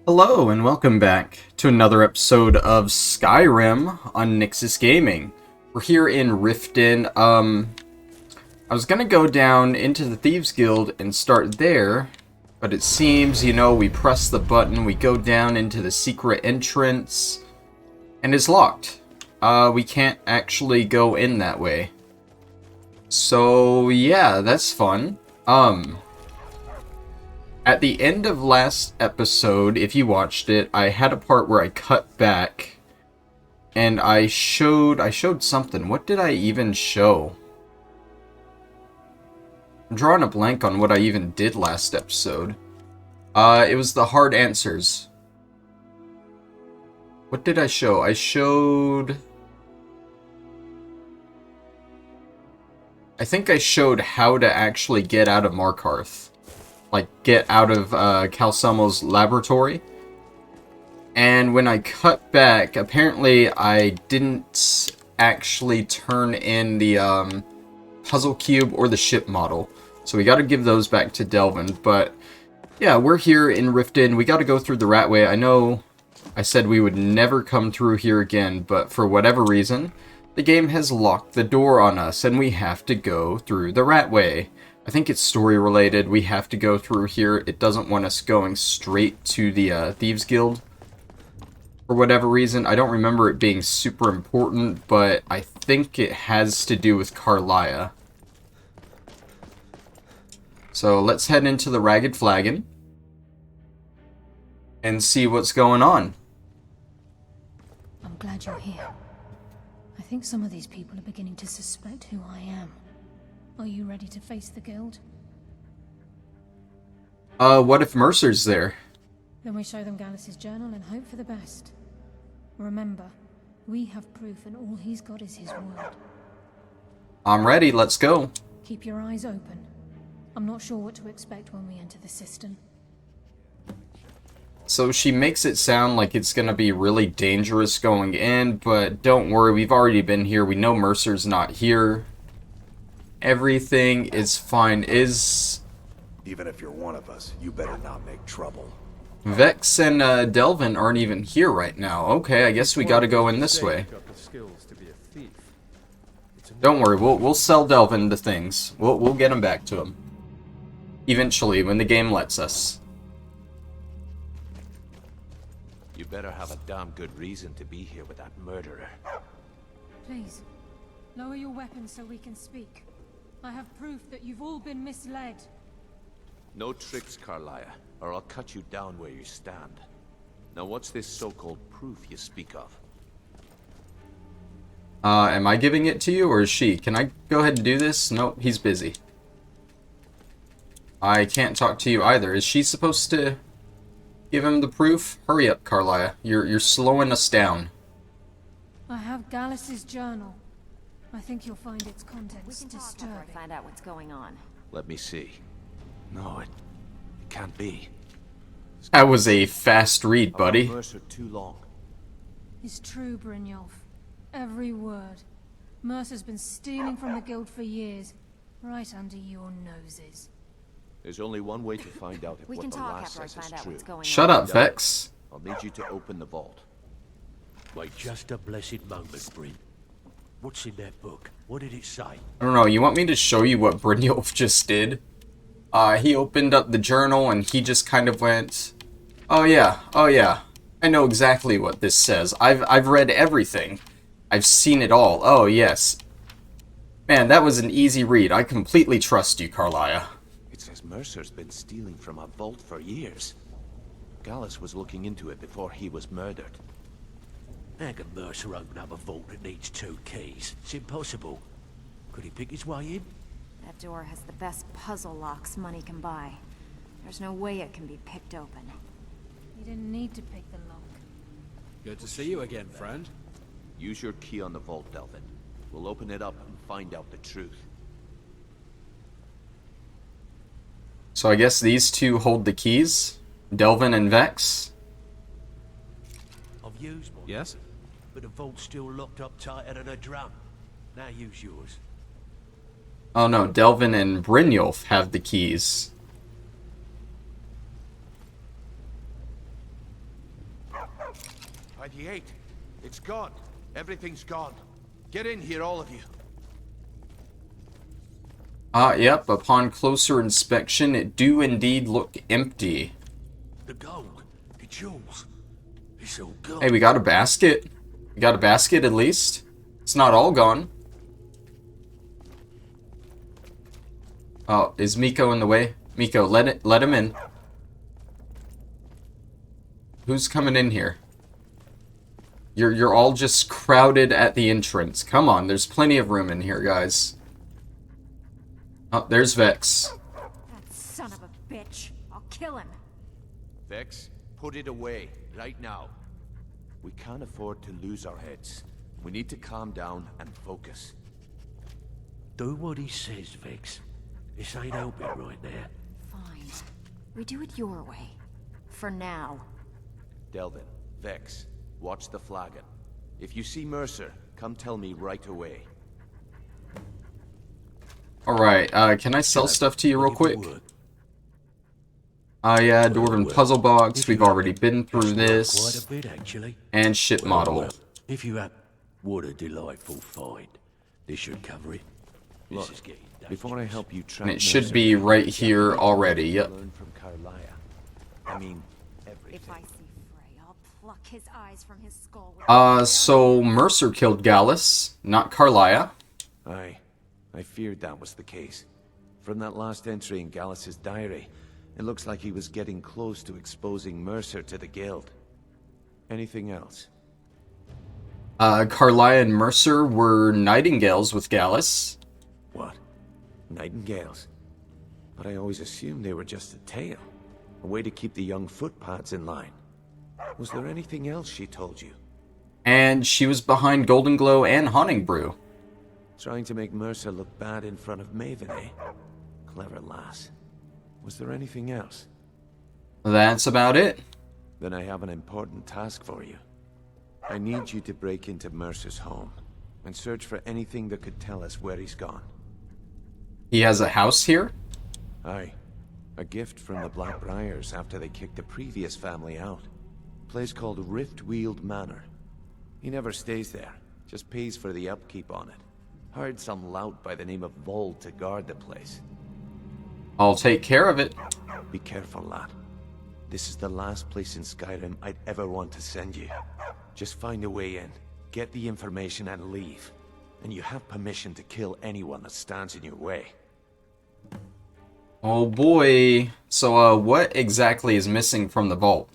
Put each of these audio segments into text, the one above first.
Hello and welcome back to another episode of Skyrim on Nyxus Gaming. We're here in Riften. I was gonna go down into the Thieves Guild and start there, but it seems, we press the button, we go down into the secret entrance, and it's locked. We can't actually go in that way. So, yeah, that's fun. At the end of last episode, if you watched it, I had a part where I cut back and I showed something. What did I even show? I'm drawing a blank on what I even did last episode. It was the hard answers. What did I show? I think I showed how to actually get out of Markarth. Like, get out of Calsamo's laboratory. And when I cut back, apparently I didn't actually turn in the puzzle cube or the ship model. So we gotta give those back to Delvin. But, yeah, we're here in Riften. We gotta go through the Ratway. I know I said we would never come through here again, but for whatever reason, the game has locked the door on us, and we have to go through the Ratway. I think it's story related. We have to go through here. It doesn't want us going straight to the Thieves Guild. For whatever reason, I don't remember it being super important, but I think it has to do with Carlia. So let's head into the Ragged Flagon and see what's going on. I'm glad you're here. I think some of these people are beginning to suspect who I am. Are you ready to face the guild? What if Mercer's there? Then we show them Gallus's journal and hope for the best. Remember, we have proof and all he's got is his word. I'm ready, let's go. Keep your eyes open. I'm not sure what to expect when we enter the cistern. So she makes it sound like it's gonna be really dangerous going in, but don't worry, we've already been here. We know Mercer's not here. Everything is fine. Even if you're one of us, you better not make trouble. Vex and Delvin aren't even here right now. Okay, I guess we gotta go in this way. Don't worry, we'll sell Delvin the things. We'll get him back to him. Eventually, when the game lets us. You better have a damn good reason to be here with that murderer. Please, lower your weapons so we can speak. I have proof that you've all been misled. No tricks, Carlia, or I'll cut you down where you stand. Now what's this so-called proof you speak of? Am I giving it to you, or is she? Can I go ahead and do this? Nope, he's busy. I can't talk to you either. Is she supposed to give him the proof? Hurry up, Carlia. You're slowing us down. I have Gallus's journal. I think you'll find its contents We can talk disturbing. after I find out what's going on. Let me see. No, it can't be. That was a fast read, I've buddy. known Mercer too long. It's true, Brynjolf. Every word. Mercer's been stealing from the guild for years, right under your noses. There's only one way to find out if We what can the talk lass after I says is find out true. what's going Shut on. up, Vex. I'll need you to open the vault. Wait just a blessed moment, Bryn. What's in that book? What did it say? I don't know, you want me to show you what Brynjolf just did? He opened up the journal and he just kind of went, oh yeah, I know exactly what this says. I've read everything. I've seen it all. Oh yes. Man, that was an easy read. I completely trust you, Carlia. It says Mercer's been stealing from a vault for years. Gallus was looking into it before he was murdered. How can Mercer open up a vault that needs 2 keys? It's impossible. Could he pick his way in? That door has the best puzzle locks money can buy. There's no way it can be picked open. You didn't need to pick the lock. Good to see you again, friend. Use your key on the vault, Delvin. We'll open it up and find out the truth. So I guess these two hold the keys? Delvin and Vex? I've used one. Yes? But the vault's still locked up tighter than a drum. Now use yours. Oh no, Delvin and Brynjolf have the keys. By the 8. It's gone. Everything's gone. Get in here, all of you. Yep, upon closer inspection, it do indeed look empty. The gold, the jewels, it's all gone. Hey, we got a basket. We got a basket at least. It's not all gone. Oh, is Miko in the way? Miko, let him in. Who's coming in here? You're all just crowded at the entrance. Come on, there's plenty of room in here, guys. Oh, there's Vex. That son of a bitch. I'll kill him. Vex, put it away, right now. We can't afford to lose our heads. We need to calm down and focus. Do what he says, Vex. This ain't helping right now. Fine. We do it your way. For now. Delvin, Vex, watch the flagon. If you see Mercer, come tell me right away. Alright, can I sell stuff to you real quick? Yeah, Dwarven Puzzle Box, we've already been through this. Quite a bit, actually. And Ship Model. If you have... What a delightful find. This should cover it. This is getting dangerous. Before I help you track And it should Mercer, be right here already, yep. learn from Carlia. I mean, everything. If I see Frey, I'll pluck his eyes from his skull. With So Mercer killed Gallus, not Carlia. Aye, I feared that was the case. From that last entry in Gallus's diary, it looks like he was getting close to exposing Mercer to the guild. Anything else? Carlia and Mercer were Nightingales with Gallus. What? Nightingales? But I always assumed they were just a tale. A way to keep the young footpads in line. Was there anything else she told you? And she was behind Golden Glow and Haunting Brew. Trying to make Mercer look bad in front of Maven, eh? Clever lass. Was there anything else? That's about it. Then I have an important task for you. I need you to break into Mercer's home and search for anything that could tell us where he's gone. He has a house here? Aye. A gift from the Blackbriars after they kicked the previous family out. Place called Riftweald Manor. He never stays there, just pays for the upkeep on it. Hired some lout by the name of Vold to guard the place. I'll take care of it. Be careful, lad. This is the last place in Skyrim I'd ever want to send you. Just find a way in, get the information and leave. And you have permission to kill anyone that stands in your way. Oh boy. So, what exactly is missing from the vault?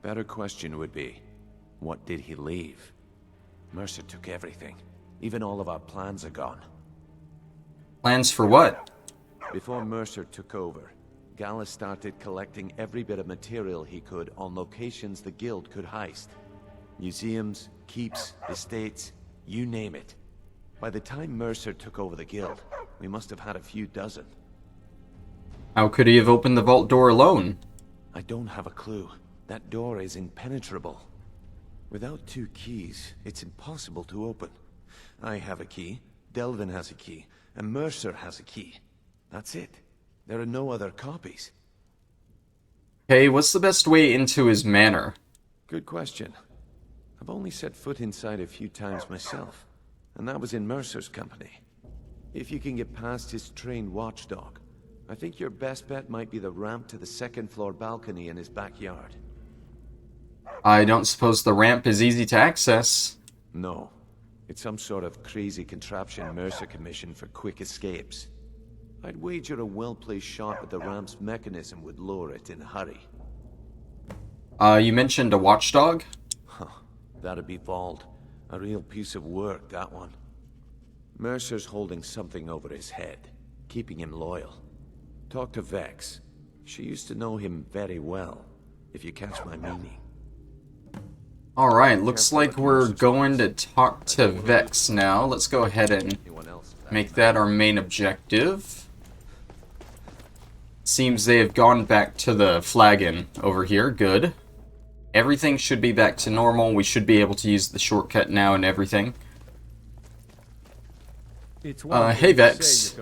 Better question would be, what did he leave? Mercer took everything. Even all of our plans are gone. Plans for what? Before Mercer took over, Gallus started collecting every bit of material he could on locations the guild could heist. Museums, keeps, estates, you name it. By the time Mercer took over the guild, we must have had a few dozen. How could he have opened the vault door alone? I don't have a clue. That door is impenetrable. Without 2 keys, it's impossible to open. I have a key, Delvin has a key, and Mercer has a key. That's it. There are no other copies. Okay, what's the best way into his manor? Good question. I've only set foot inside a few times myself, and that was in Mercer's company. If you can get past his trained watchdog, I think your best bet might be the ramp to the 2nd floor balcony in his backyard. I don't suppose the ramp is easy to access. No. It's some sort of crazy contraption Mercer commissioned for quick escapes. I'd wager a well-placed shot at the ramp's mechanism would lower it in a hurry. You mentioned a watchdog? Huh. That'd be Vold. A real piece of work, that one. Mercer's holding something over his head, keeping him loyal. Talk to Vex. She used to know him very well, if you catch my meaning. Alright, looks like we're going to talk to Vex now. Let's go ahead and make that our main objective. Seems they have gone back to the flagon over here. Good. Everything should be back to normal. We should be able to use the shortcut now and everything. Hey Vex.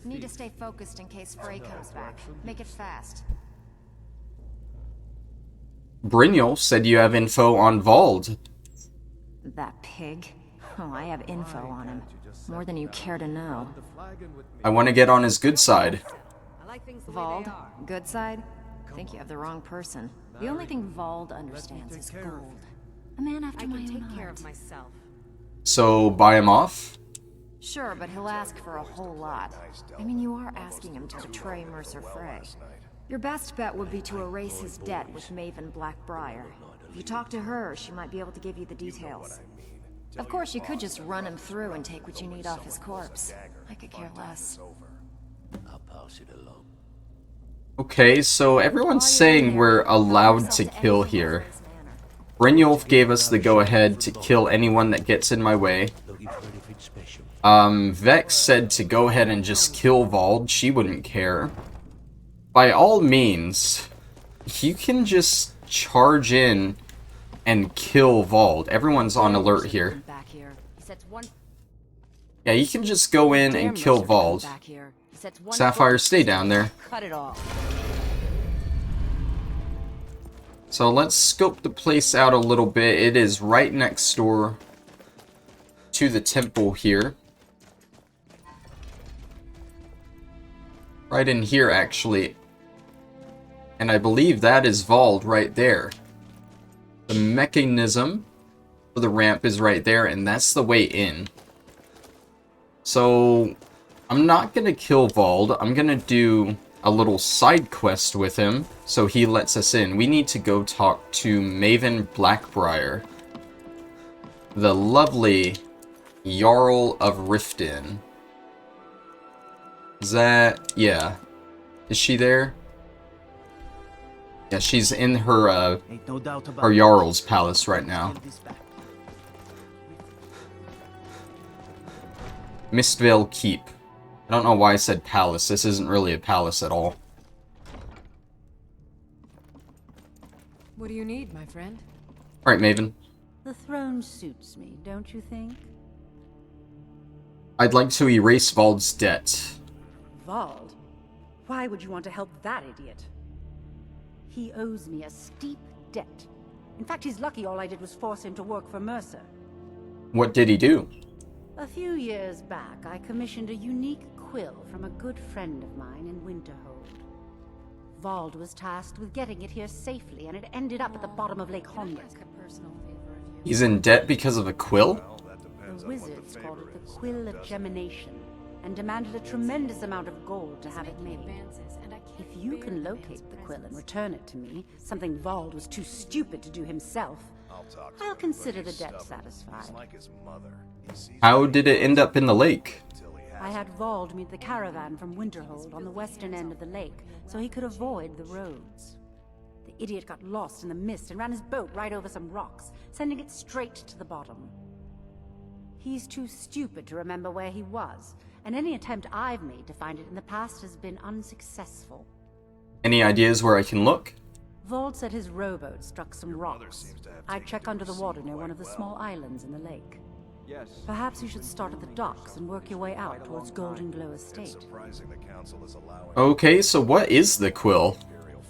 Need to stay focused in case Frey comes back. Make it fast. Brynjolf said you have info on Vald. That pig? Oh, I have info on him. More than you care to know. I want to get on his good side. Vald? Good side? I think you have the wrong person. The only thing Vald understands is gold. A man after my own heart. I can take care of myself. So, buy him off? Sure, but he'll ask for a whole lot. I mean, you are asking him to betray Mercer Frey. Your best bet would be to erase his debt with Maven Blackbriar. If you talk to her, she might be able to give you the details. Of course, you could just run him through and take what you need off his corpse. I could care less. I'll pass it along. Okay, so everyone's saying we're allowed to kill here. Brynjolf gave us the go-ahead to kill anyone that gets in my way. Looking for anything special? Vex said to go ahead and just kill Vald. She wouldn't care. By all means, you can just charge in and kill Vald. Everyone's on alert here. Yeah, you can just go in and kill Vald. Sapphire, stay down there. Cut it off. So let's scope the place out a little bit. It is right next door to the temple here. Right in here, actually. And I believe that is Vald right there. The mechanism for the ramp is right there, and that's the way in. So, I'm not going to kill Vald. I'm going to do a little side quest with him, so he lets us in. We need to go talk to Maven Blackbriar, the lovely Jarl of Riften. Is that... yeah. Is she there? Yeah, she's in her, her Jarl's palace right now. Mistvale Keep. I don't know why I said palace. This isn't really a palace at all. What do you need, my friend? Alright, Maven. The throne suits me, don't you think? I'd like to erase Vald's debt. Vald? Why would you want to help that idiot? He owes me a steep debt. In fact, he's lucky all I did was force him to work for Mercer. What did he do? A few years back, I commissioned a unique quill from a good friend of mine in Winterhold. Vald was tasked with getting it here safely, and it ended up at the bottom of Lake Honyak. He's in debt because of a quill? The wizards called it the Quill of Gemination, and demanded a tremendous amount of gold to have it made. If you can locate the quill and return it to me, something Vald was too stupid to do himself, I'll consider the debt satisfied. How did it end up in the lake? I had Vald meet the caravan from Winterhold on the western end of the lake, so he could avoid the roads. The idiot got lost in the mist and ran his boat right over some rocks, sending it straight to the bottom. He's too stupid to remember where he was, and any attempt I've made to find it in the past has been unsuccessful. Any ideas where I can look? Vald said his rowboat struck some rocks. I'd check under the water near one of the small islands in the lake. Perhaps you should start at the docks and work your way out towards Golden Glow Estate. Okay, so what is the quill?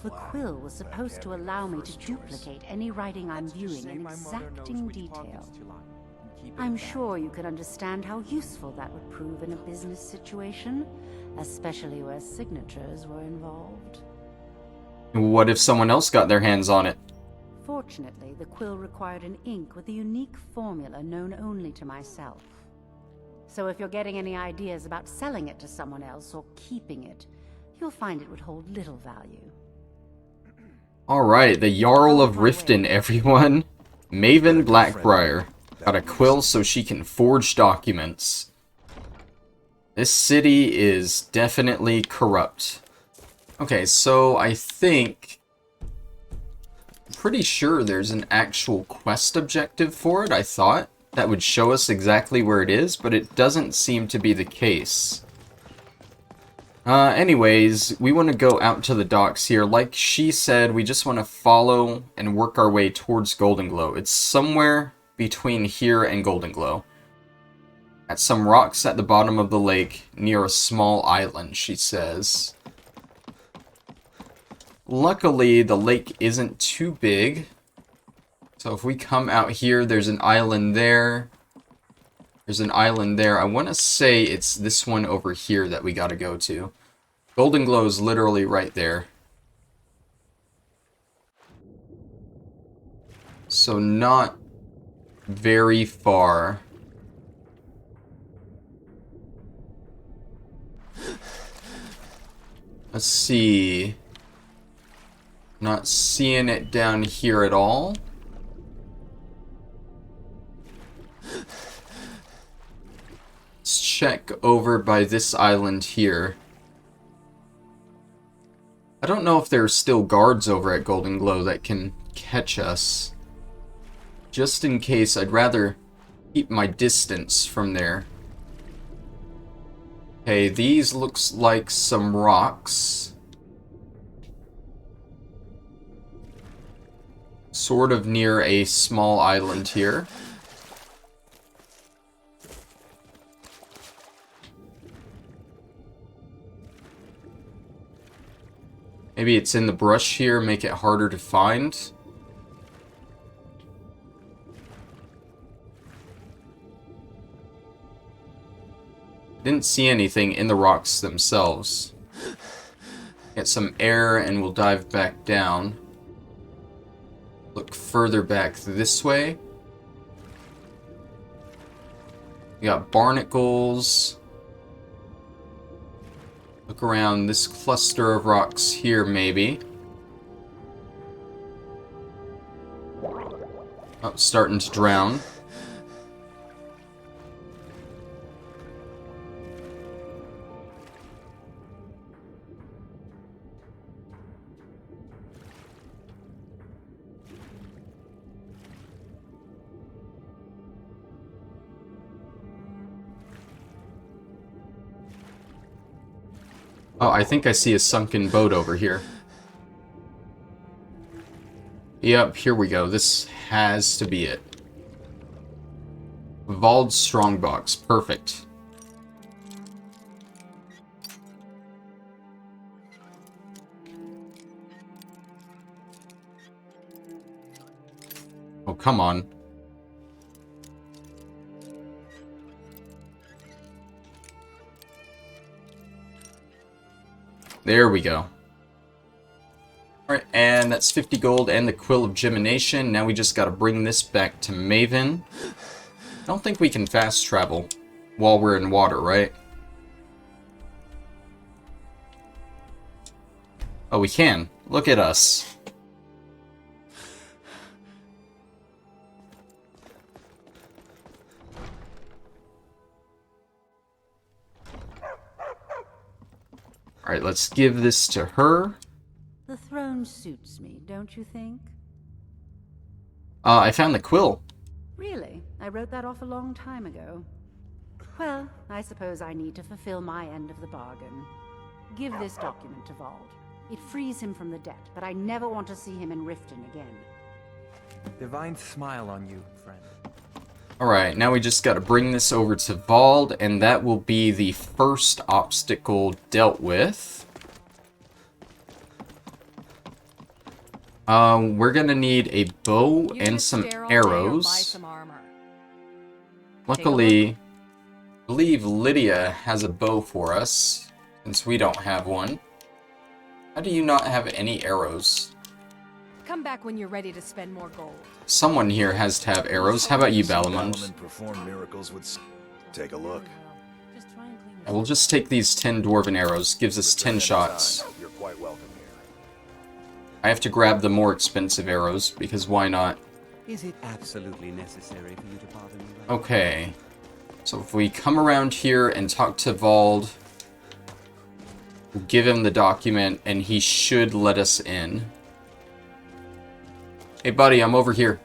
The quill was supposed to allow me to duplicate any writing I'm viewing in exacting detail. I'm sure you can understand how useful that would prove in a business situation, especially where signatures were involved. What if someone else got their hands on it? Fortunately, the quill required an ink with a unique formula known only to myself. So if you're getting any ideas about selling it to someone else or keeping it, you'll find it would hold little value. Alright, the Jarl of Riften, everyone. Maven Blackbriar. Got a quill so she can forge documents. This city is definitely corrupt. Okay, so I think... I'm pretty sure there's an actual quest objective for it, I thought. That would show us exactly where it is, but it doesn't seem to be the case. Anyways, we want to go out to the docks here. Like she said, we just want to follow and work our way towards Golden Glow. It's somewhere between here and Golden Glow. At some rocks at the bottom of the lake, near a small island, she says. luckily, the lake isn't too big. So if we come out here, there's an island there. There's an island there. I want to say it's this one over here that we got to go to. Golden Glow is literally right there. So not very far. Let's see. Not seeing it down here at all. Let's check over by this island here. I don't know if there are still guards over at Golden Glow that can catch us. Just in case, I'd rather keep my distance from there. Okay, these looks like some rocks. Sort of near a small island here. Maybe it's in the brush here, make it harder to find. Didn't see anything in the rocks themselves. Get some air and we'll dive back down. Look further back this way. We got barnacles. Look around this cluster of rocks here, maybe. Oh, starting to drown. Oh, I think I see a sunken boat over here. Yep, here we go. This has to be it. Vald's Strongbox. Perfect. Oh, come on. There we go. Alright, and that's 50 gold and the Quill of Gemination. Now we just gotta bring this back to Maven. I don't think we can fast travel while we're in water, right? Oh, we can. Look at us. Alright, let's give this to her. The throne suits me, don't you think? I found the quill. Really? I wrote that off a long time ago. Well, I suppose I need to fulfill my end of the bargain. Give this document to Vald. It frees him from the debt, but I never want to see him in Riften again. Divine smile on you, friend. Alright, now we just gotta bring this over to Vald, and that will be the first obstacle dealt with. We're gonna need a bow and some arrows. Luckily, I believe Lydia has a bow for us, since we don't have one. How do you not have any arrows? Come back when you're ready to spend more gold. Someone here has to have arrows. How about you, Balamund? Perform miracles with... Take a look. I will just take these 10 dwarven arrows. Gives us 10 shots. You're quite welcome here. I have to grab the more expensive arrows, because why not? Is it absolutely necessary for you to bother me? Okay. So if we come around here and talk to Vald, we'll give him the document, and he should let us in. Hey buddy, I'm over here.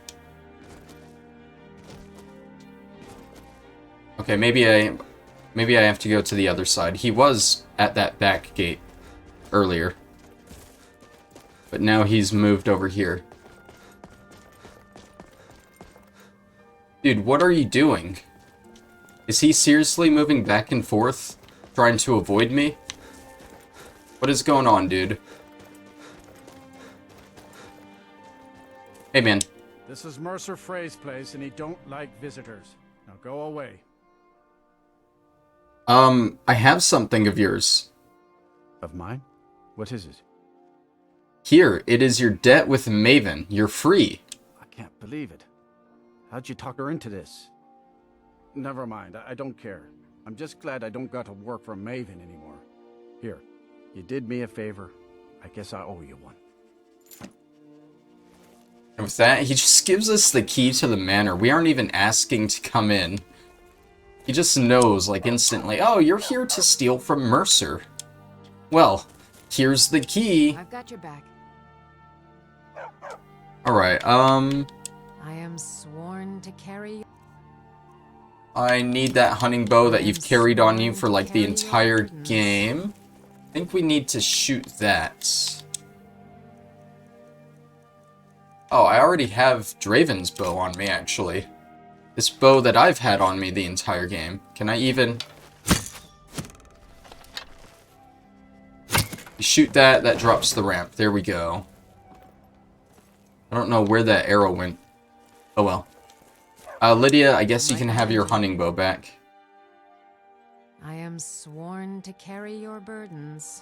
Okay, maybe I have to go to the other side. He was at that back gate earlier. But now he's moved over here. Dude, what are you doing? Is he seriously moving back and forth, trying to avoid me? What is going on, dude? Hey, man. This is Mercer Frey's place, and he don't like visitors. Now go away. I have something of yours. Of mine? What is it? Here, it is your debt with Maven. You're free. I can't believe it. How'd you talk her into this? Never mind, I don't care. I'm just glad I don't got to work for Maven anymore. Here, you did me a favor. I guess I owe you one. And with that, he just gives us the key to the manor. We aren't even asking to come in. He just knows, like, instantly, oh, you're here to steal from Mercer. Well, here's the key. I've got your back. Alright, I am sworn to carry... I need that hunting bow that you've carried on you for, like, the entire game. I think we need to shoot that. Oh, I already have Draven's bow on me, actually. This bow that I've had on me the entire game. Can I even... You shoot that, that drops the ramp. There we go. I don't know where that arrow went. Oh well. Lydia, I guess you can have your hunting bow back. I am sworn to carry your burdens.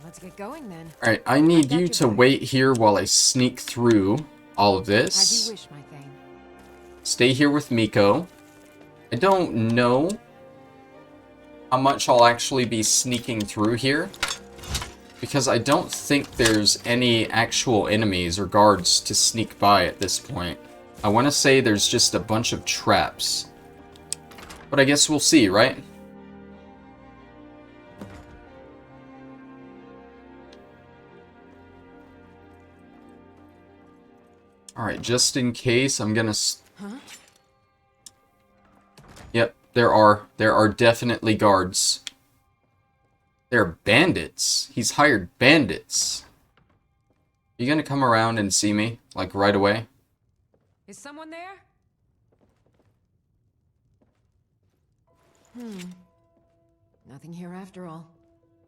Let's get going then. Alright, I need you to wait here while I sneak through all of this. As you wish, my thing. Stay here with Miko. I don't know how much I'll actually be sneaking through here, because I don't think there's any actual enemies or guards to sneak by at this point. I want to say there's just a bunch of traps. But I guess we'll see, right? Alright, just in case, I'm gonna... Huh? Yep, there are definitely guards. They're bandits. He's hired bandits. You gonna come around and see me, like, right away? Is someone there? Nothing here after all.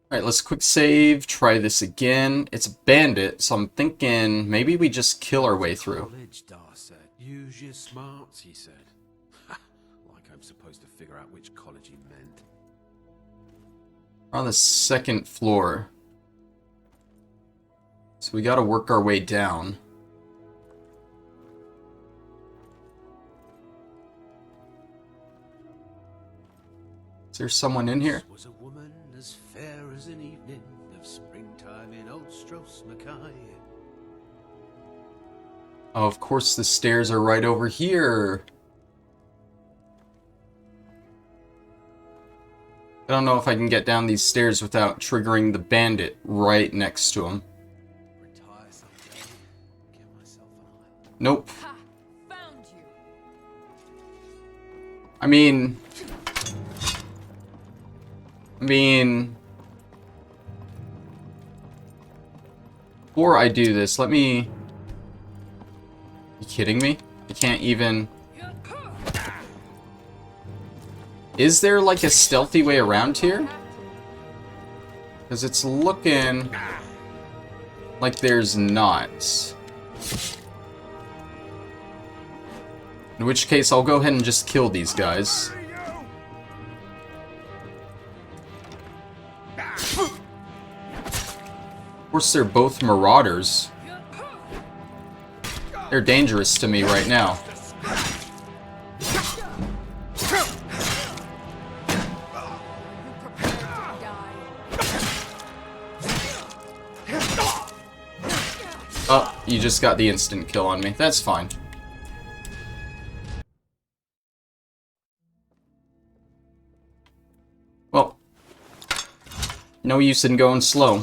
Alright, let's quick save, try this again. It's a bandit, so I'm thinking maybe we just kill our way through. Use your smarts, he said. Like I'm supposed to figure out which college he meant. We're on the second floor. So we gotta work our way down. Is there someone in here? Was a woman as fair as an evening of springtime in old Stros Mackay. Oh, of course the stairs are right over here. I don't know if I can get down these stairs without triggering the bandit right next to him. Nope. I mean... Before I do this, let me... You kidding me? I can't even... Is there like a stealthy way around here? Because it's looking like there's not. In which case, I'll go ahead and just kill these guys. Of course, they're both marauders. They're dangerous to me right now. Oh, you just got the instant kill on me. That's fine. Well, no use in going slow.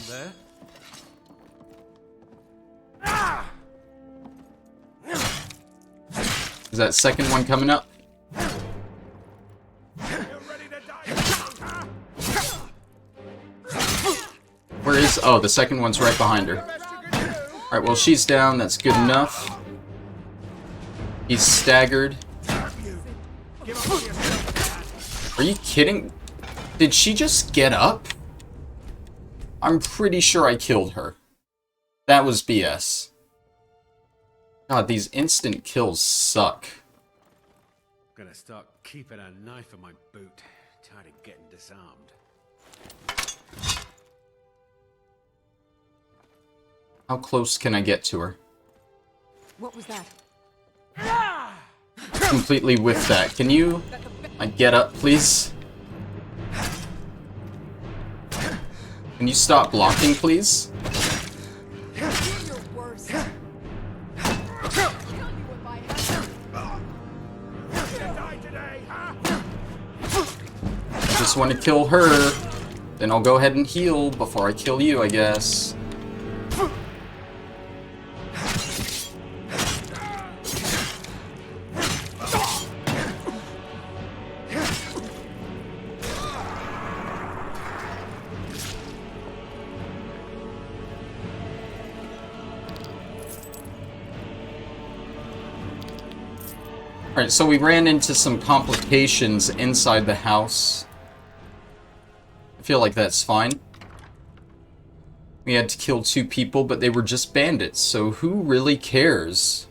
Is that second one coming up? Where is... Oh, the second one's right behind her. Alright, well, she's down. That's good enough. He's staggered. Are you kidding? Did she just get up? I'm pretty sure I killed her. That was BS. God, these instant kills suck. Gonna start keeping a knife in my boot. Tired of getting disarmed. How close can I get to her? What was that? Completely whiffed that. Can you get up, please? Can you stop blocking, please? I just want to kill her. Then I'll go ahead and heal before I kill you, I guess. Alright, so we ran into some complications inside the house. I feel like that's fine. We had to kill 2 people, but they were just bandits, so who really cares?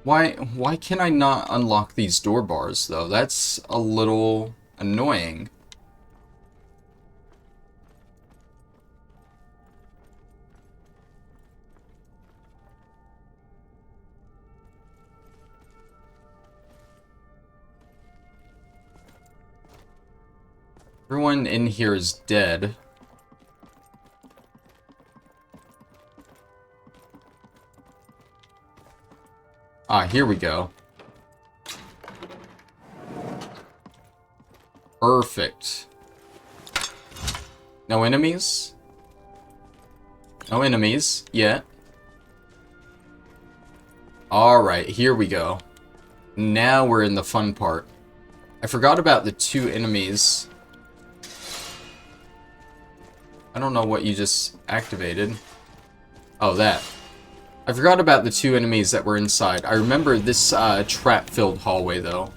Why can I not unlock these door bars, though? That's a little annoying. Everyone in here is dead. Ah, here we go. Perfect. No enemies? No enemies yet. Alright, here we go. Now we're in the fun part. I forgot about the 2 enemies. I don't know what you just activated. Oh, that. I forgot about the 2 enemies that were inside. I remember this trap-filled hallway, though.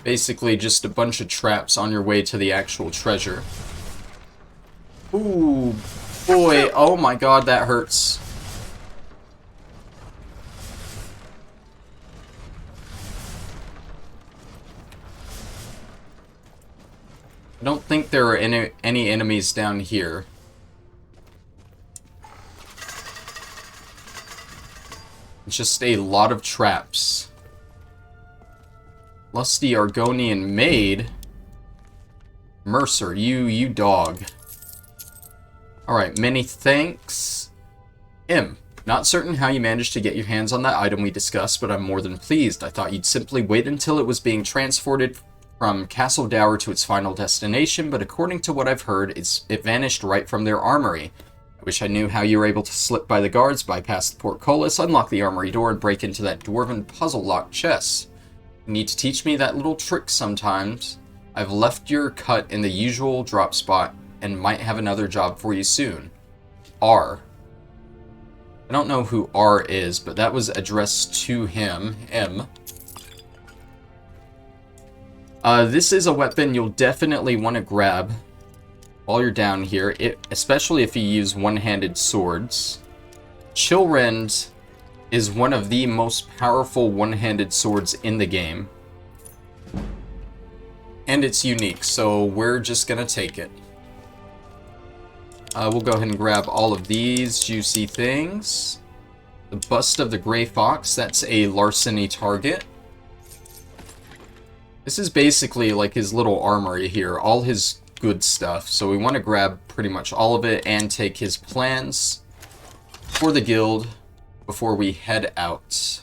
Basically, just a bunch of traps on your way to the actual treasure. Ooh, boy. Oh my god, that hurts. I don't think there are any enemies down here. It's just a lot of traps. Lusty Argonian maid? Mercer, you dog. Alright, many thanks. Not certain how you managed to get your hands on that item we discussed, but I'm more than pleased. I thought you'd simply wait until it was being transported from Castle Dower to its final destination, but according to what I've heard, it vanished right from their armory. I wish I knew how you were able to slip by the guards, bypass the portcullis, unlock the armory door, and break into that dwarven puzzle-locked chest. You need to teach me that little trick sometimes. I've left your cut in the usual drop spot, and might have another job for you soon. R. I don't know who R is, but that was addressed to him. M. This is a weapon you'll definitely want to grab while you're down here, especially if you use one-handed swords. Chillrend is one of the most powerful one-handed swords in the game. And it's unique, so we're just gonna take it. We'll go ahead and grab all of these juicy things. The Bust of the Grey Fox, that's a larceny target. This is basically like his little armory here, all his good stuff. So we want to grab pretty much all of it and take his plans for the guild before we head out.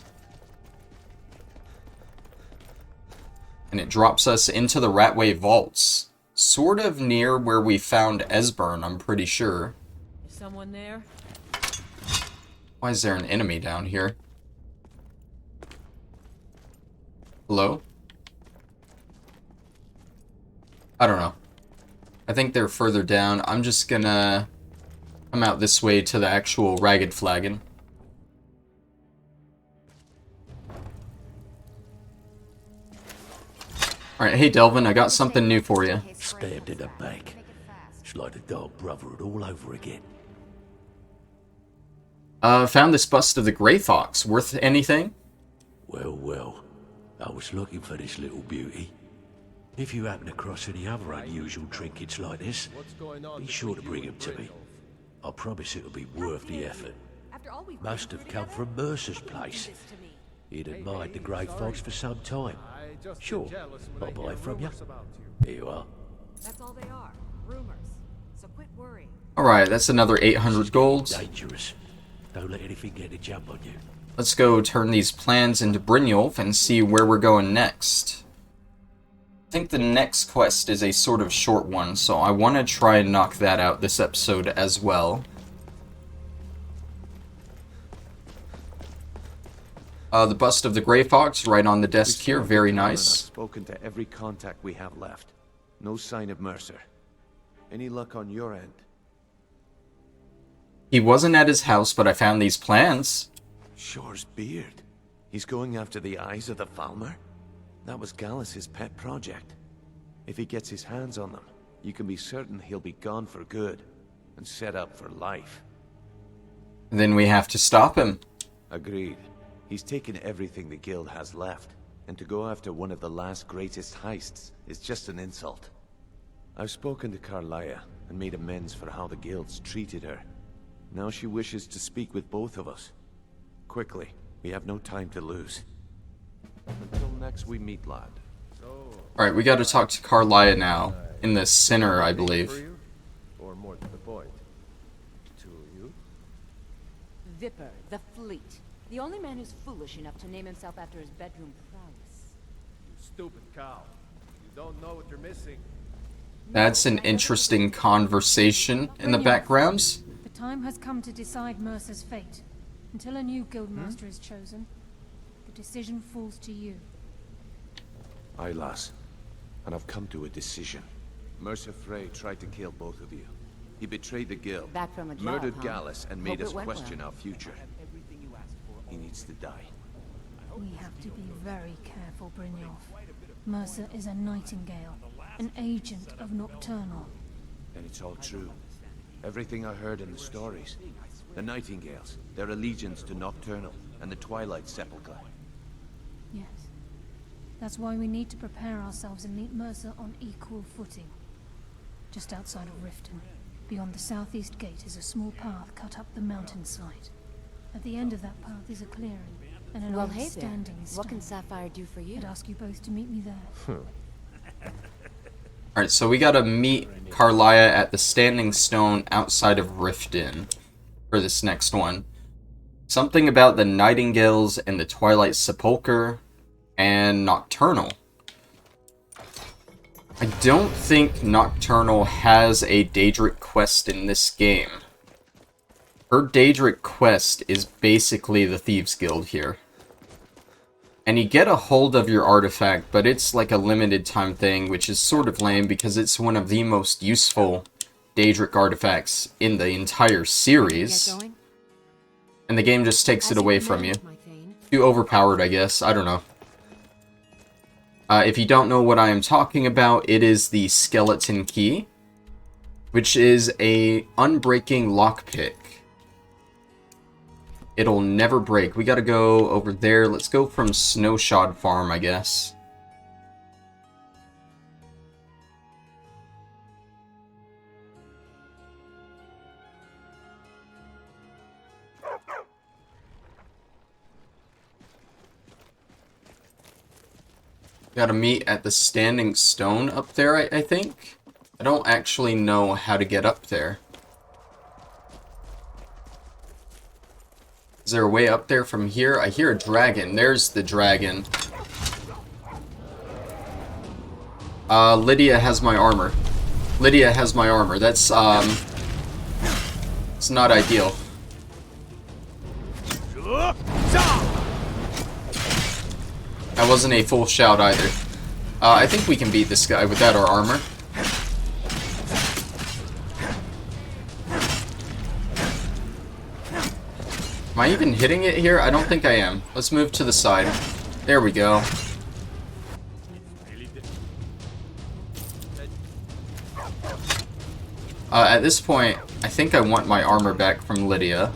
And it drops us into the Ratway Vaults. Sort of near where we found Esbern, I'm pretty sure. Is someone there? Why is there an enemy down here? Hello? I don't know. I think they're further down. I'm just gonna come out this way to the actual Ragged Flagon. Alright, hey Delvin, I got something new for you. Stabbed in the back. It's like the Dark Brotherhood all over again. Found this bust of the Grey Fox. Worth anything? Well, well. I was looking for this little beauty. If you happen across any other unusual trinkets like this, be sure to bring them to me. I promise it'll be worth the effort. Must have come from Mercer's place. He'd admired the Grey Fox for some time. Sure, I'll buy it from you. Here you are. That's all they are. Rumors. So quit worrying. Alright, that's another 800 gold. Dangerous. Don't let anything get a jump on you. Let's go turn these plans into Brynjolf and see where we're going next. I think the next quest is a sort of short one, so I want to try and knock that out this episode as well. The bust of the Grey Fox right on the desk here, very nice. I've spoken to every contact we have left. No sign of Mercer. Any luck on your end? He wasn't at his house, but I found these plans. Shore's beard. He's going after the eyes of the Falmer? That was Gallus' pet project. If he gets his hands on them, you can be certain he'll be gone for good and set up for life. Then we have to stop him. Agreed. He's taken everything the guild has left, and to go after one of the last greatest heists is just an insult. I've spoken to Carlia and made amends for how the guild's treated her. Now she wishes to speak with both of us. Quickly, we have no time to lose. Until next we meet, lad. Alright, we gotta talk to Carlia now. In the center, I believe. Or more to the point, to you? Vipper, the Fleet. The only man who's foolish enough to name himself after his bedroom prowess. You stupid cow. You don't know what you're missing. That's an interesting conversation in the backgrounds. The time has come to decide Mercer's fate. Until a new guildmaster is chosen, the decision falls to you. Aye, lass. And I've come to a decision. Mercer Frey tried to kill both of you. He betrayed the guild, Back from a job, murdered huh? Gallus, and made Hope us it went question well. our future. He needs to die. We have to be very careful, Brynjolf. Mercer is a Nightingale, an agent of Nocturnal. And it's all true. Everything I heard in the stories. The Nightingales, their allegiance to Nocturnal, and the Twilight Sepulchre. Yes. That's why we need to prepare ourselves and meet Mercer on equal footing. Just outside of Riften, beyond the southeast gate, is a small path cut up the mountainside. At the end of that path is a clearing, and an Well, old hey there. standing What can stone. Sapphire do for you? I'd ask you both to meet me there. Alright, so we gotta meet Carlia at the Standing Stone outside of Riften for this next one. Something about the Nightingales and the Twilight Sepulchre and Nocturnal. I don't think Nocturnal has a Daedric quest in this game. Her Daedric quest is basically the Thieves Guild here. And you get a hold of your artifact, but it's like a limited time thing, which is sort of lame because it's one of the most useful Daedric artifacts in the entire series. And the game just takes it away from you. Too overpowered, I guess. I don't know. If you don't know what I am talking about, it is the Skeleton Key, which is a unbreaking lockpick. It'll never break. We gotta go over there. Let's go from Snowshod Farm, I guess. Gotta meet at the Standing Stone up there, I think. I don't actually know how to get up there. Is there a way up there from here? I hear a dragon. There's the dragon. Lydia has my armor. Lydia has my armor. That's, it's not ideal. That wasn't a full shout either. I think we can beat this guy without our armor. Am I even hitting it here? I don't think I am. Let's move to the side. There we go. At this point, I think I want my armor back from Lydia.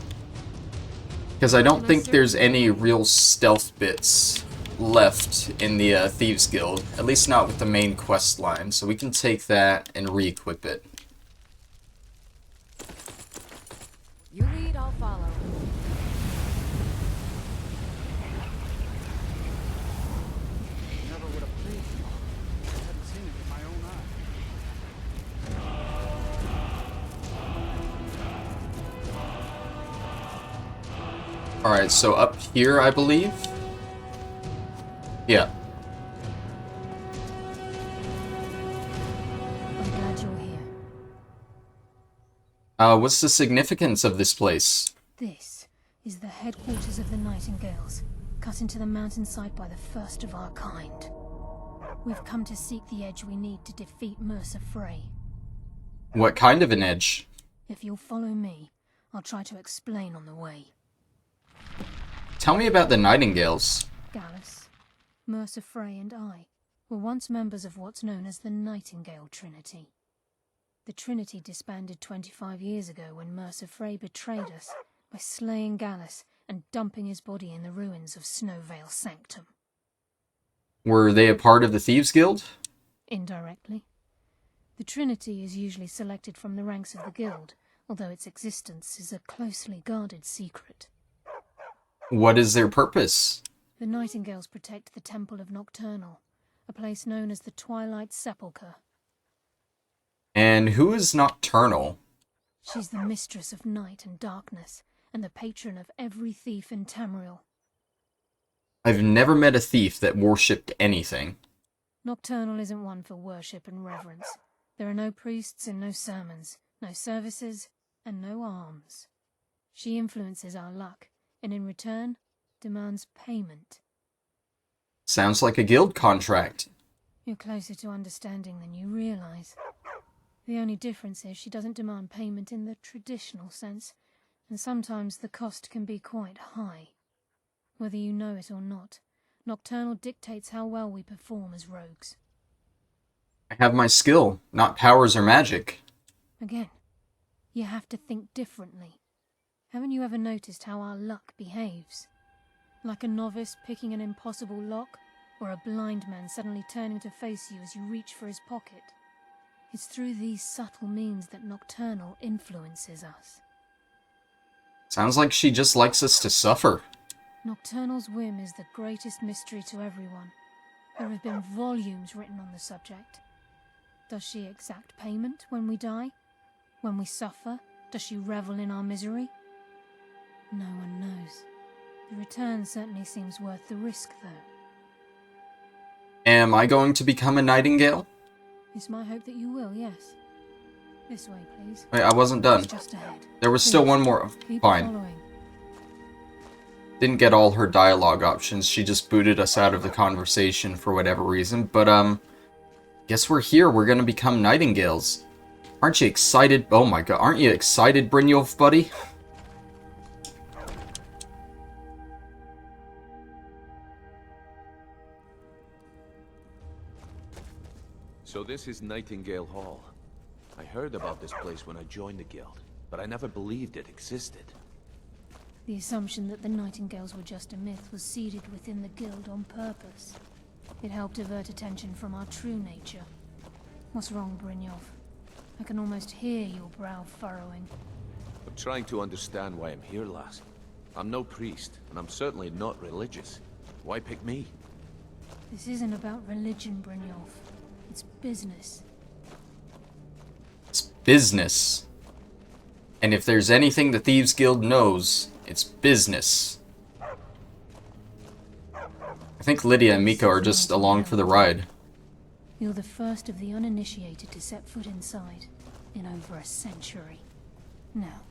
Because I don't think there's any real stealth bits left in the Thieves Guild. At least not with the main quest line. So we can take that and re-equip it. You lead, I'll follow. Never would have believed it. I hadn't seen it with my own eye. Alright, so up here, I believe? Yeah. I'm glad you're here. What's the significance of this place? This is the headquarters of the Nightingales, cut into the mountainside by the first of our kind. We've come to seek the edge we need to defeat Mercer Frey. What kind of an edge? If you'll follow me, I'll try to explain on the way. Tell me about the Nightingales. Gallus, Mercer Frey and I were once members of what's known as the Nightingale Trinity. The Trinity disbanded 25 years ago when Mercer Frey betrayed us by slaying Gallus and dumping his body in the ruins of Snowvale Sanctum. Were they a part of the Thieves Guild? Indirectly. The Trinity is usually selected from the ranks of the Guild, although its existence is a closely guarded secret. What is their purpose? The Nightingales protect the Temple of Nocturnal, a place known as the Twilight Sepulchre. And who is Nocturnal? She's the mistress of night and darkness, and the patron of every thief in Tamriel. I've never met a thief that worshipped anything. Nocturnal isn't one for worship and reverence. There are no priests and no sermons, no services, and no alms. She influences our luck, and in return, demands payment. Sounds like a guild contract. You're closer to understanding than you realize. The only difference is she doesn't demand payment in the traditional sense, and sometimes the cost can be quite high. Whether you know it or not, Nocturnal dictates how well we perform as rogues. I have my skill, not powers or magic. Again, you have to think differently. Haven't you ever noticed how our luck behaves? Like a novice picking an impossible lock, or a blind man suddenly turning to face you as you reach for his pocket. It's through these subtle means that Nocturnal influences us. Sounds like she just likes us to suffer. Nocturnal's whim is the greatest mystery to everyone. There have been volumes written on the subject. Does she exact payment when we die? When we suffer, does she revel in our misery? No one knows. The return certainly seems worth the risk, though. Am I going to become a Nightingale? It's my hope that you will, yes. This way, please. Wait, I wasn't done. It's just ahead. There was Please, still one more. keep Fine. following. Didn't get all her dialogue options. She just booted us out of the conversation for whatever reason. But, guess we're here. We're gonna become Nightingales. Aren't you excited? Oh my god. Aren't you excited, Brynjolf, buddy? So this is Nightingale Hall. I heard about this place when I joined the guild, but I never believed it existed. The assumption that the Nightingales were just a myth was seeded within the guild on purpose. It helped divert attention from our true nature. What's wrong, Brynjolf? I can almost hear your brow furrowing. I'm trying to understand why I'm here, lass. I'm no priest, and I'm certainly not religious. Why pick me? This isn't about religion, Brynjolf. It's business. It's business. And if there's anything the Thieves Guild knows, it's business. I think Lydia and Miko are just along for the ride. You're the first of the uninitiated to set foot inside in over a century. Now,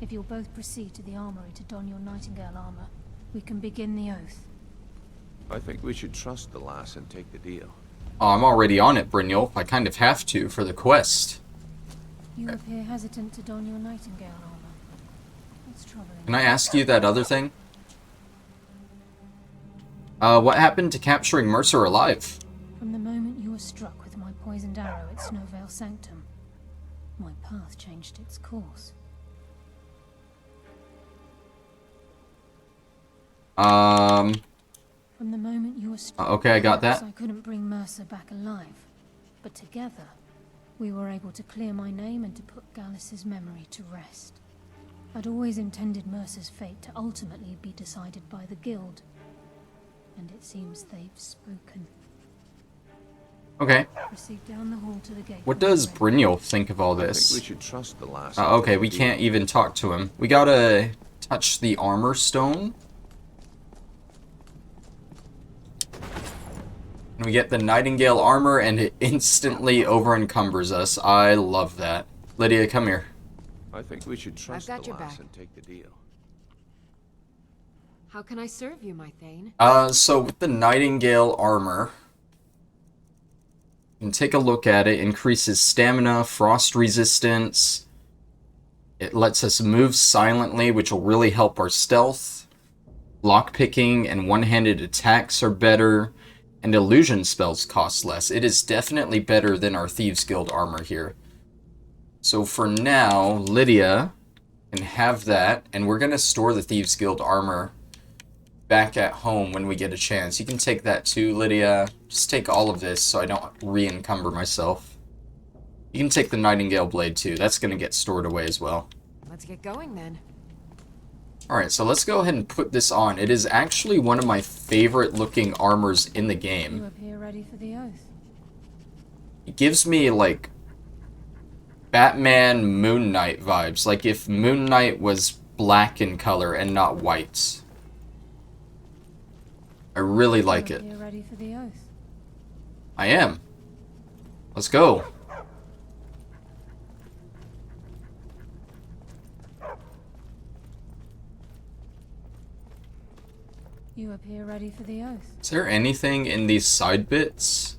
if you'll both proceed to the armory to don your Nightingale armor, we can begin the oath. I think we should trust the lass and take the deal. Oh, I'm already on it, Brynjolf. I kind of have to for the quest. You appear hesitant to don your Nightingale armor. What's troubling you? Can I ask you that other thing? What happened to capturing Mercer alive? From the moment you were struck with my poisoned arrow at Snowvale Sanctum, My path changed its course. From the moment you were okay, I got that. I couldn't bring Mercer back alive, but together we were able to clear my name and to put Gallus's memory to rest. I'd always intended Mercer's fate to ultimately be decided by the Guild, and it seems they've spoken. Okay. Proceed down the hall to the gate. What does Brynjolf think of all this? I think we should trust the last. Okay, we can't even talk to him. We gotta touch the armor stone. And we get the Nightingale armor, and it instantly over-encumbers us. I love that. Lydia, come here. I think we should trust the your lass back. and take the deal. How can I serve you, my Thane? So with the Nightingale armor, you can take a look at it. Increases stamina, frost resistance. It lets us move silently, which will really help our stealth. Lockpicking and one-handed attacks are better. And illusion spells cost less. It is definitely better than our Thieves Guild armor here. So for now, Lydia can have that. And we're going to store the Thieves Guild armor back at home when we get a chance. You can take that too, Lydia. Just take all of this so I don't re-encumber myself. You can take the Nightingale blade too. That's going to get stored away as well. Let's get going then. Alright, so let's go ahead and put this on. It is actually one of my favorite looking armors in the game. You appear ready for the oath. It gives me, like, Batman Moon Knight vibes. Like if Moon Knight was black in color and not white. I really like it. You ready for the oath? I am. Let's go. You appear ready for the oath. Is there anything in these side bits?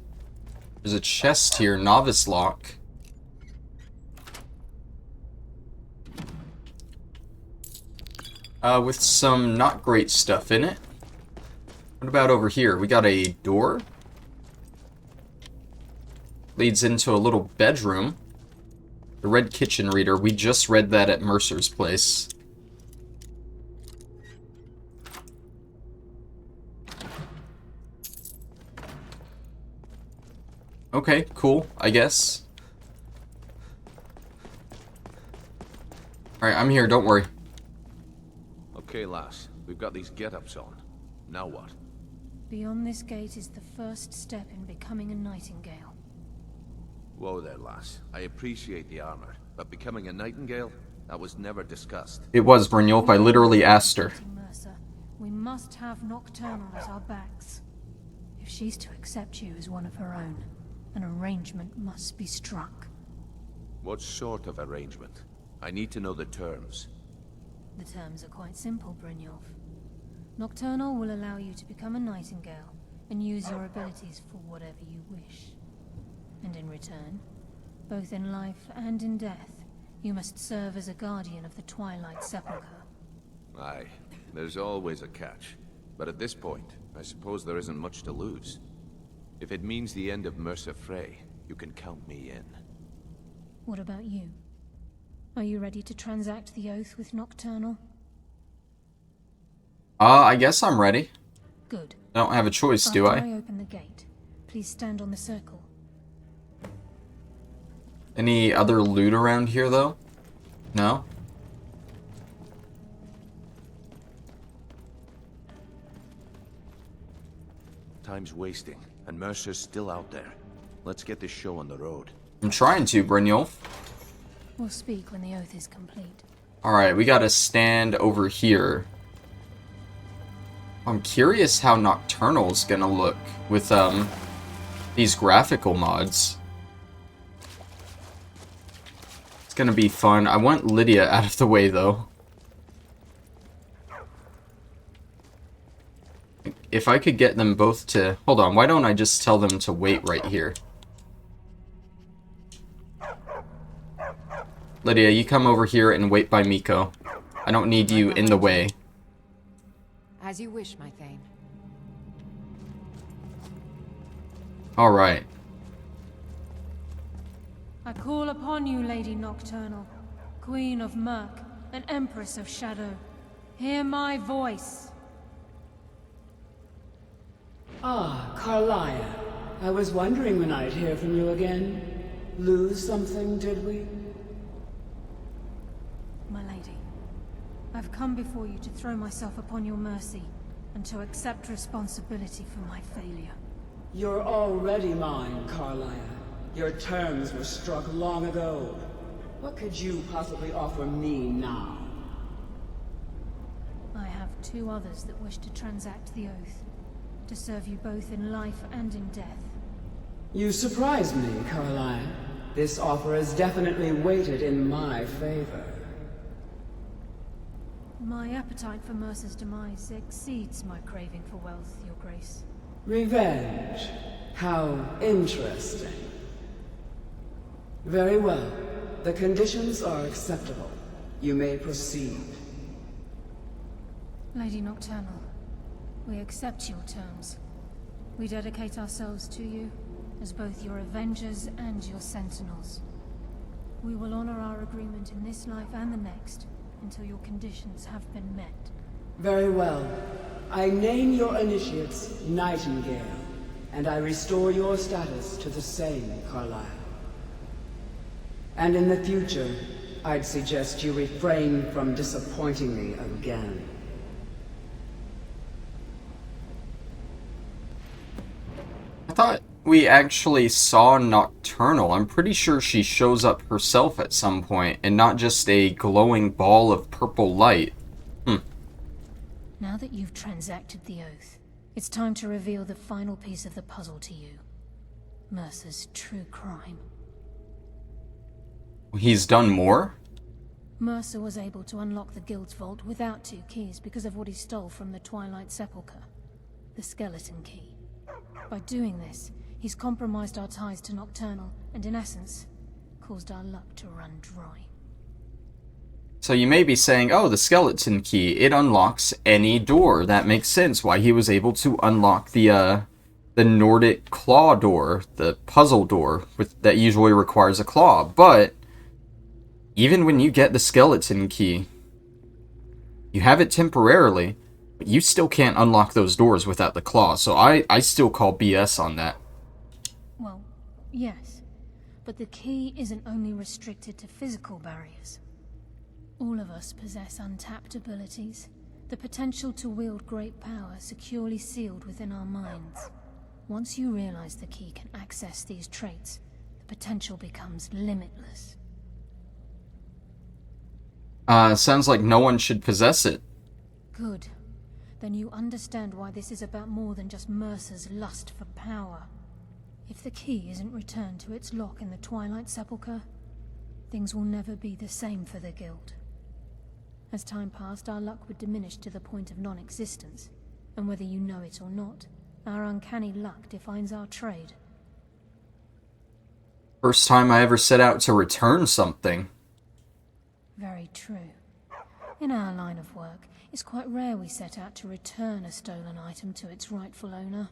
There's a chest here, novice lock. With some not great stuff in it. What about over here? We got a door. Leads into a little bedroom. The red kitchen reader. We just read that at Mercer's place. Okay, cool, I guess. Alright, I'm here, don't worry. Okay, lass. We've got these get-ups on. Now what? Beyond this gate is the first step in becoming a Nightingale. Whoa there, lass. I appreciate the armor, but becoming a Nightingale? That was never discussed. It was, Brynjolf. I literally asked her. Mercer, we must have Nocturnal at our backs. If she's to accept you as one of her own, an arrangement must be struck. What sort of arrangement? I need to know the terms. The terms are quite simple, Brynjolf. Nocturnal will allow you to become a Nightingale and use your abilities for whatever you wish. And in return, both in life and in death, you must serve as a guardian of the Twilight Sepulchre. Aye, there's always a catch. But at this point, I suppose there isn't much to lose. If it means the end of Mercer Frey, you can count me in. What about you? Are you ready to transact the oath with Nocturnal? I guess I'm ready. Good. I don't have a choice, do I? After I open the gate, please stand on the circle. Any other loot around here, though? No? Time's wasting, and Mercer's still out there. Let's get this show on the road. I'm trying to, Brynjolf. We'll speak when the oath is complete. Alright, we gotta stand over here. I'm curious how Nocturnal's gonna look with, these graphical mods. It's gonna be fun. I want Lydia out of the way, though. If I could get them both to... Hold on, why don't I just tell them to wait right here? Lydia, you come over here and wait by Miko. I don't need you in the way. As you wish, my Thane. Alright. I call upon you, Lady Nocturnal, Queen of Murk, and Empress of Shadow. Hear my voice. Ah, Carlia. I was wondering when I'd hear from you again. Lose something, did we? My lady, I've come before you to throw myself upon your mercy, and to accept responsibility for my failure. You're already mine, Carlia. Your terms were struck long ago. What could you possibly offer me now? I have two others that wish to transact the oath, to serve you both in life and in death. You surprise me, Carlia. This offer is definitely weighted in my favor. My appetite for Mercer's demise exceeds my craving for wealth, Your Grace. Revenge. How interesting. Very well. The conditions are acceptable. You may proceed. Lady Nocturnal, we accept your terms. We dedicate ourselves to you as both your avengers and your sentinels. We will honor our agreement in this life and the next until your conditions have been met. Very well. I name your initiates Nightingale, and I restore your status to the same, Carlisle. And in the future, I'd suggest you refrain from disappointing me again. I thought we actually saw Nocturnal. I'm pretty sure she shows up herself at some point, and not just a glowing ball of purple light. Now that you've transacted the oath, it's time to reveal the final piece of the puzzle to you. Mercer's true crime. He's done more? Mercer was able to unlock the Guild's vault without 2 keys because of what he stole from the Twilight Sepulchre. The skeleton key. By doing this, he's compromised our ties to Nocturnal, and in essence, caused our luck to run dry. So you may be saying, oh, the skeleton key, it unlocks any door. That makes sense why he was able to unlock the Nordic claw door, the puzzle door, that usually requires a claw. But even when you get the skeleton key, you have it temporarily, but you still can't unlock those doors without the claw. So I still call BS on that. Well, yes, but the key isn't only restricted to physical barriers. All of us possess untapped abilities, the potential to wield great power securely sealed within our minds. Once you realize the key can access these traits, the potential becomes limitless. Sounds like no one should possess it. Good. Then you understand why this is about more than just Mercer's lust for power. If the key isn't returned to its lock in the Twilight Sepulchre, things will never be the same for the Guild. As time passed, our luck would diminish to the point of non-existence, and whether you know it or not, our uncanny luck defines our trade. First time I ever set out to return something. Very true. In our line of work, it's quite rare we set out to return a stolen item to its rightful owner.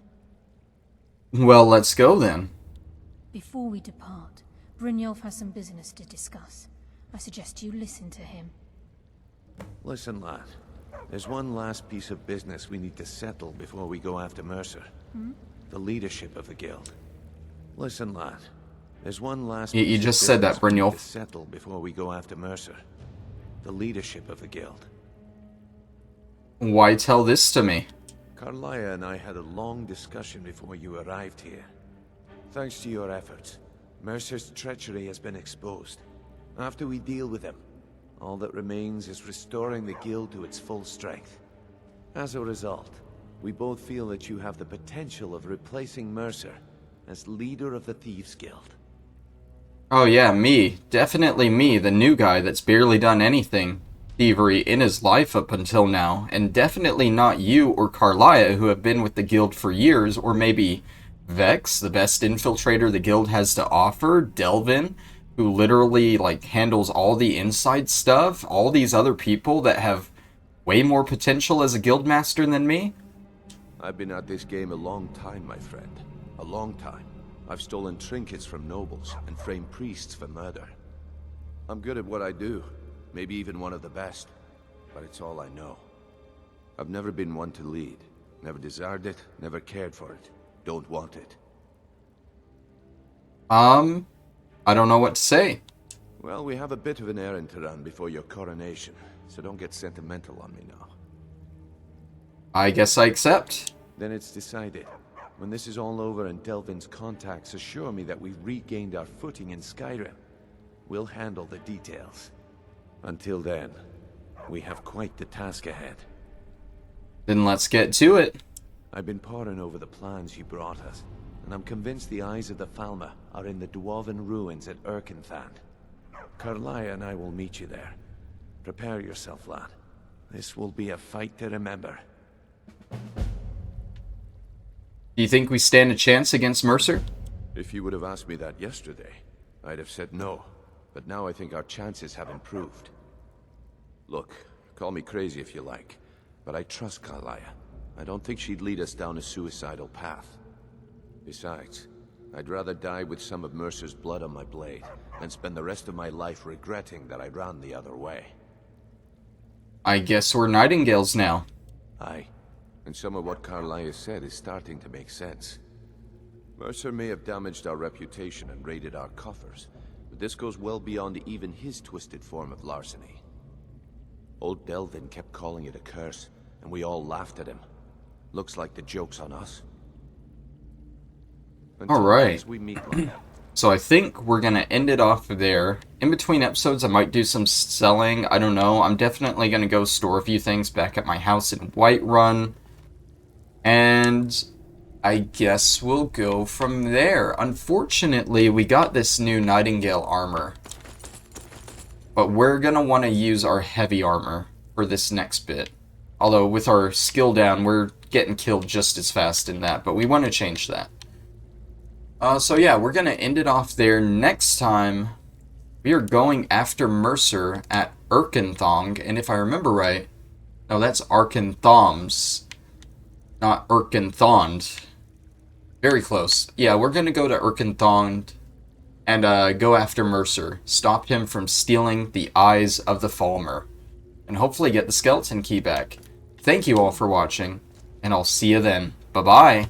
Well, let's go then. Before we depart, Brynjolf has some business to discuss. I suggest you listen to him. Listen, lad. There's one last piece of business we need to settle before we go after Mercer. The leadership of the Guild. Listen, lad. There's one last You piece just of said that, business we need Brynjolf. to settle before we go after Mercer. The leadership of the Guild. Why tell this to me? Carlia and I had a long discussion before you arrived here. Thanks to your efforts, Mercer's treachery has been exposed. After we deal with him, all that remains is restoring the Guild to its full strength. As a result, we both feel that you have the potential of replacing Mercer as leader of the Thieves Guild. Oh yeah, me. Definitely me, the new guy that's barely done anything thievery in his life up until now. And definitely not you or Carlia, who have been with the Guild for years, or maybe Vex, the best infiltrator the Guild has to offer, Delvin, who literally, like, handles all the inside stuff, all these other people that have way more potential as a guildmaster than me. I've been at this game a long time, my friend. A long time. I've stolen trinkets from nobles and framed priests for murder. I'm good at what I do, maybe even one of the best, but it's all I know. I've never been one to lead, never desired it, never cared for it, don't want it. I don't know what to say. Well, we have a bit of an errand to run before your coronation, so don't get sentimental on me now. I guess I accept. Then it's decided. When this is all over and Delvin's contacts assure me that we've regained our footing in Skyrim, we'll handle the details. Until then, we have quite the task ahead. Then let's get to it. I've been poring over the plans you brought us, and I'm convinced the eyes of the Falmer are in the Dwarven ruins at Erkenthand. Karlaya and I will meet you there. Prepare yourself, lad. This will be a fight to remember. Do you think we stand a chance against Mercer? If you would have asked me that yesterday, I'd have said no. But now I think our chances have improved. Look, call me crazy if you like, but I trust Karlaya. I don't think she'd lead us down a suicidal path. Besides, I'd rather die with some of Mercer's blood on my blade than spend the rest of my life regretting that I ran the other way. I guess we're Nightingales now. Aye, and some of what Karlaya said is starting to make sense. Mercer may have damaged our reputation and raided our coffers, but this goes well beyond even his twisted form of larceny. Old Delvin kept calling it a curse, and we all laughed at him. Looks like the joke's on us. Alright. We meet one. So I think we're going to end it off there. In between episodes, I might do some selling. I don't know. I'm definitely going to go store a few things back at my house in Whiterun. And I guess we'll go from there. Unfortunately, we got this new Nightingale armor. But we're going to want to use our heavy armor for this next bit. Although with our skill down, we're getting killed just as fast in that. But we want to change that. So yeah, we're going to end it off there. Next time, we are going after Mercer at Erkenthong. And if I remember right, no, that's Arkenthoms, not Erkenthond. Very close. Yeah, we're going to go to Erkenthond and go after Mercer. Stop him from stealing the eyes of the Falmer. And hopefully get the skeleton key back. Thank you all for watching, and I'll see you then. Bye-bye.